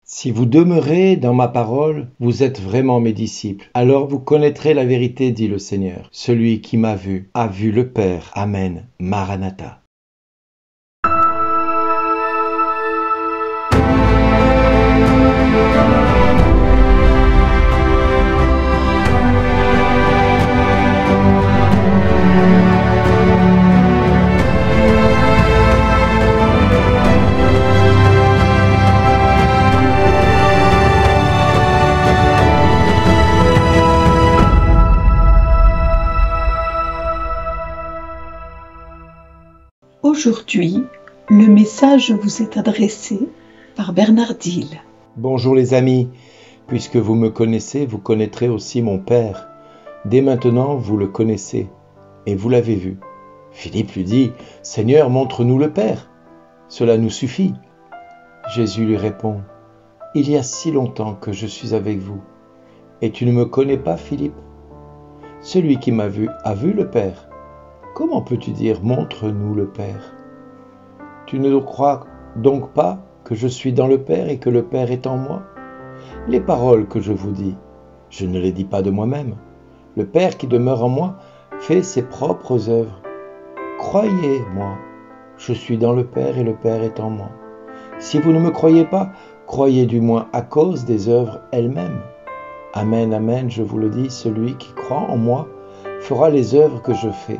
Si vous demeurez dans ma parole, vous êtes vraiment mes disciples. Alors vous connaîtrez la vérité, dit le Seigneur. Celui qui m'a vu a vu le Père. Amen. Maranatha. Aujourd'hui, le message vous est adressé par Bernard Dille. Bonjour les amis, puisque vous me connaissez, vous connaîtrez aussi mon Père. Dès maintenant, vous le connaissez, et vous l'avez vu. Philippe lui dit, « Seigneur, montre-nous le Père. Cela nous suffit. » Jésus lui répond, « Il y a si longtemps que je suis avec vous, et tu ne me connais pas, Philippe. Celui qui m'a vu a vu le Père. Comment peux-tu dire « montre-nous le Père » ? Tu ne crois donc pas que je suis dans le Père et que le Père est en moi ? Les paroles que je vous dis, je ne les dis pas de moi-même. Le Père qui demeure en moi fait ses propres œuvres. Croyez-moi, je suis dans le Père et le Père est en moi. Si vous ne me croyez pas, croyez du moins à cause des œuvres elles-mêmes. Amen, amen, je vous le dis, celui qui croit en moi fera les œuvres que je fais.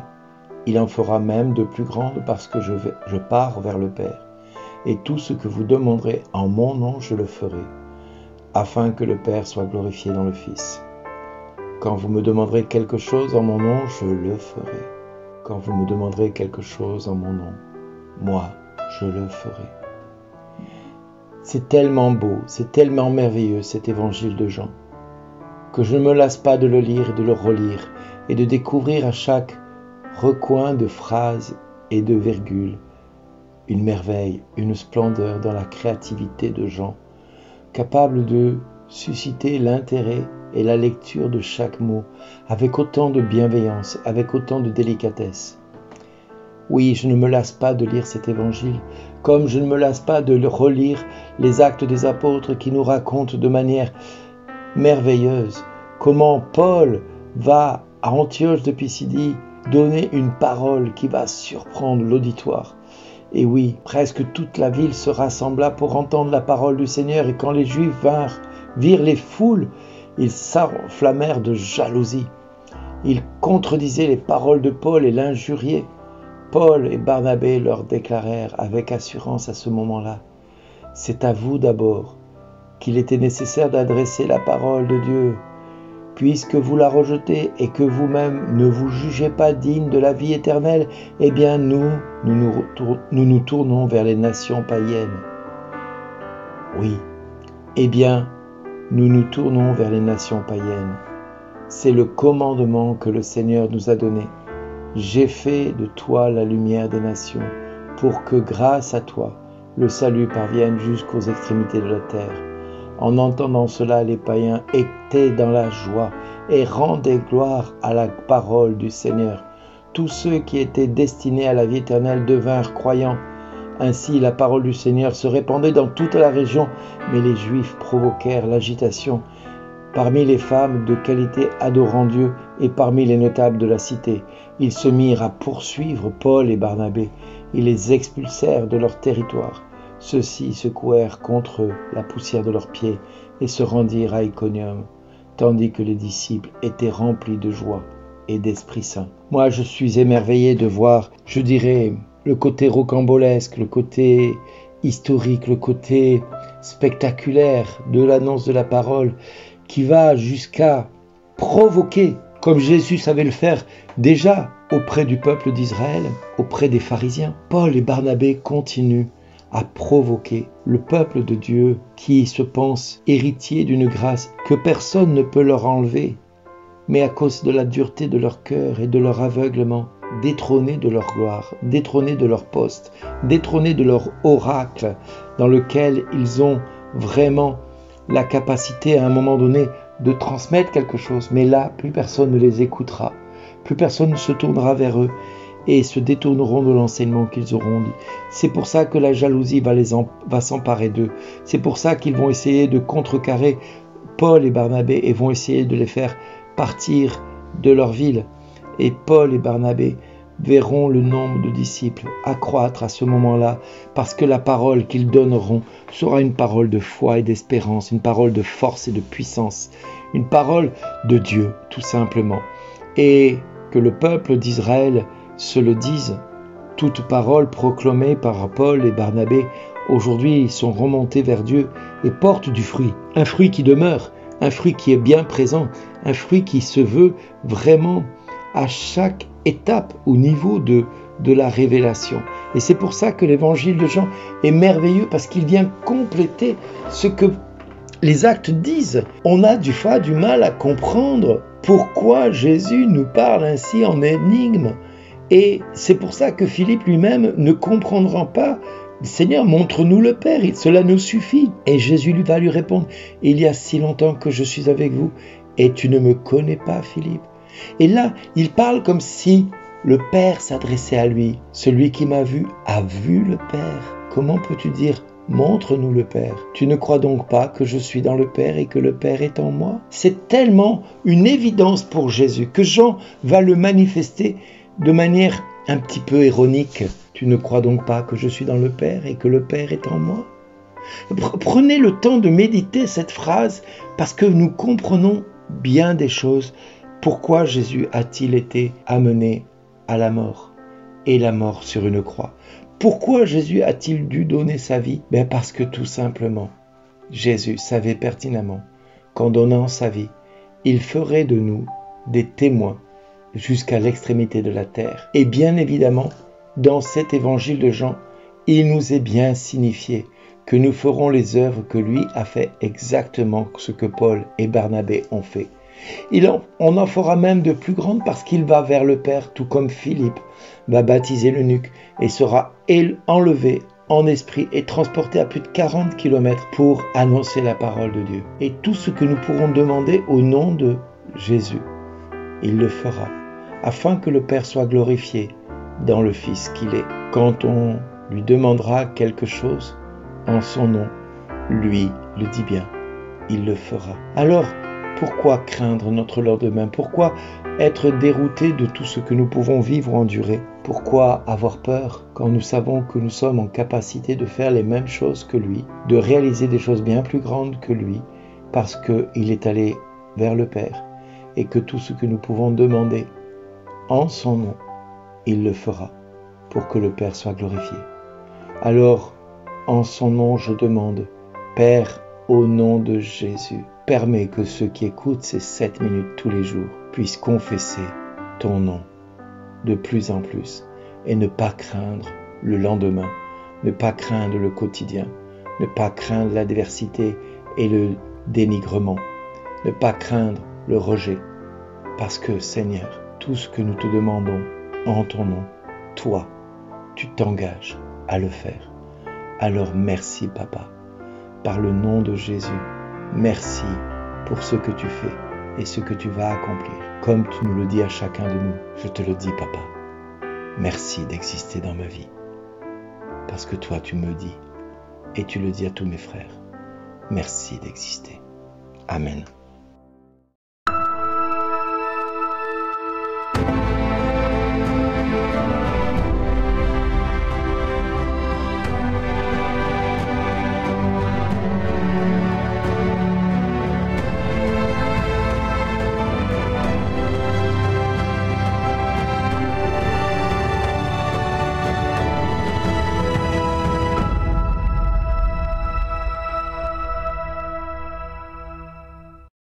Il en fera même de plus grandes parce que je pars vers le Père. Et tout ce que vous demanderez en mon nom, je le ferai, afin que le Père soit glorifié dans le Fils. Quand vous me demanderez quelque chose en mon nom, je le ferai. Quand vous me demanderez quelque chose en mon nom, moi, je le ferai. C'est tellement beau, c'est tellement merveilleux cet évangile de Jean, que je ne me lasse pas de le lire et de le relire, et de découvrir à chaque recoin de phrases et de virgules une merveille, une splendeur dans la créativité de Jean, capable de susciter l'intérêt et la lecture de chaque mot avec autant de bienveillance, avec autant de délicatesse. Oui, je ne me lasse pas de lire cet évangile, comme je ne me lasse pas de relire les Actes des Apôtres qui nous racontent de manière merveilleuse comment Paul va à Antioche de Pisidie donner une parole qui va surprendre l'auditoire. Et oui, presque toute la ville se rassembla pour entendre la parole du Seigneur, et quand les Juifs virent les foules, ils s'enflammèrent de jalousie. Ils contredisaient les paroles de Paul et l'injuriaient. Paul et Barnabé leur déclarèrent avec assurance à ce moment-là, « C'est à vous d'abord qu'il était nécessaire d'adresser la parole de Dieu, puisque vous la rejetez et que vous-même ne vous jugez pas digne de la vie éternelle, eh bien nous nous tournons vers les nations païennes. » Oui, eh bien nous nous tournons vers les nations païennes. C'est le commandement que le Seigneur nous a donné. J'ai fait de toi la lumière des nations, pour que grâce à toi, le salut parvienne jusqu'aux extrémités de la terre. En entendant cela, les païens étaient dans la joie et rendaient gloire à la parole du Seigneur. Tous ceux qui étaient destinés à la vie éternelle devinrent croyants. Ainsi, la parole du Seigneur se répandait dans toute la région, mais les Juifs provoquèrent l'agitation parmi les femmes de qualité adorant Dieu et parmi les notables de la cité. Ils se mirent à poursuivre Paul et Barnabé. Ils les expulsèrent de leur territoire. Ceux-ci secouèrent contre eux la poussière de leurs pieds et se rendirent à Iconium, tandis que les disciples étaient remplis de joie et d'Esprit Saint. Moi, je suis émerveillé de voir, je dirais, le côté rocambolesque, le côté historique, le côté spectaculaire de l'annonce de la parole, qui va jusqu'à provoquer, comme Jésus savait le faire déjà auprès du peuple d'Israël, auprès des pharisiens. Paul et Barnabé continuent à provoquer le peuple de Dieu qui se pense héritier d'une grâce que personne ne peut leur enlever, mais à cause de la dureté de leur cœur et de leur aveuglement, détrônés de leur gloire, détrônés de leur poste, détrônés de leur oracle, dans lequel ils ont vraiment la capacité à un moment donné de transmettre quelque chose. Mais là, plus personne ne les écoutera, plus personne ne se tournera vers eux. et se détourneront de l'enseignement qu'ils auront dit. C'est pour ça que la jalousie va s'emparer d'eux. C'est pour ça qu'ils vont essayer de contrecarrer Paul et Barnabé et vont essayer de les faire partir de leur ville. Et Paul et Barnabé verront le nombre de disciples accroître à ce moment-là, parce que la parole qu'ils donneront sera une parole de foi et d'espérance, une parole de force et de puissance, une parole de Dieu, tout simplement. Et que le peuple d'Israël se le dise, toute parole proclamée par Paul et Barnabé, aujourd'hui ils sont remontés vers Dieu et portent du fruit, un fruit qui demeure, un fruit qui est bien présent, un fruit qui se veut vraiment à chaque étape au niveau de la révélation. Et c'est pour ça que l'évangile de Jean est merveilleux, parce qu'il vient compléter ce que les actes disent. On a du mal à comprendre pourquoi Jésus nous parle ainsi en énigme. Et c'est pour ça que Philippe lui-même ne comprendra pas. Seigneur, montre-nous le Père, cela nous suffit. Et Jésus va lui répondre, il y a si longtemps que je suis avec vous et tu ne me connais pas, Philippe. Et là, il parle comme si le Père s'adressait à lui. Celui qui m'a vu a vu le Père. Comment peux-tu dire « Montre-nous le Père ». Tu ne crois donc pas que je suis dans le Père et que le Père est en moi? C'est tellement une évidence pour Jésus que Jean va le manifester de manière un petit peu ironique. Tu ne crois donc pas que je suis dans le Père et que le Père est en moi? Prenez le temps de méditer cette phrase, parce que nous comprenons bien des choses. Pourquoi Jésus a-t-il été amené à la mort, et la mort sur une croix? Pourquoi Jésus a-t-il dû donner sa vie? Parce que tout simplement, Jésus savait pertinemment qu'en donnant sa vie, il ferait de nous des témoins jusqu'à l'extrémité de la terre. Et bien évidemment, dans cet évangile de Jean, il nous est bien signifié que nous ferons les œuvres que lui a fait, exactement ce que Paul et Barnabé ont fait. On en fera même de plus grandes, parce qu'il va vers le Père, tout comme Philippe va baptiser l'eunuque et sera enlevé en esprit et transporté à plus de 40 km pour annoncer la parole de Dieu. Et tout ce que nous pourrons demander au nom de Jésus, il le fera, afin que le Père soit glorifié dans le Fils qu'il est. Quand on lui demandera quelque chose en son nom, lui le dit bien, il le fera. Alors, pourquoi craindre notre lendemain? Pourquoi être dérouté de tout ce que nous pouvons vivre ou endurer? Pourquoi avoir peur quand nous savons que nous sommes en capacité de faire les mêmes choses que lui, de réaliser des choses bien plus grandes que lui, parce qu'il est allé vers le Père, et que tout ce que nous pouvons demander en son nom, il le fera, pour que le Père soit glorifié. Alors, en son nom, je demande, Père, au nom de Jésus, permets que ceux qui écoutent ces 7 minutes tous les jours puissent confesser ton nom de plus en plus et ne pas craindre le lendemain, ne pas craindre le quotidien, ne pas craindre l'adversité et le dénigrement, ne pas craindre le rejet, parce que Seigneur, tout ce que nous te demandons en ton nom, toi, tu t'engages à le faire. Alors merci Papa, par le nom de Jésus, merci pour ce que tu fais et ce que tu vas accomplir. Comme tu nous le dis à chacun de nous, je te le dis Papa, merci d'exister dans ma vie. Parce que toi tu me dis, et tu le dis à tous mes frères, merci d'exister. Amen.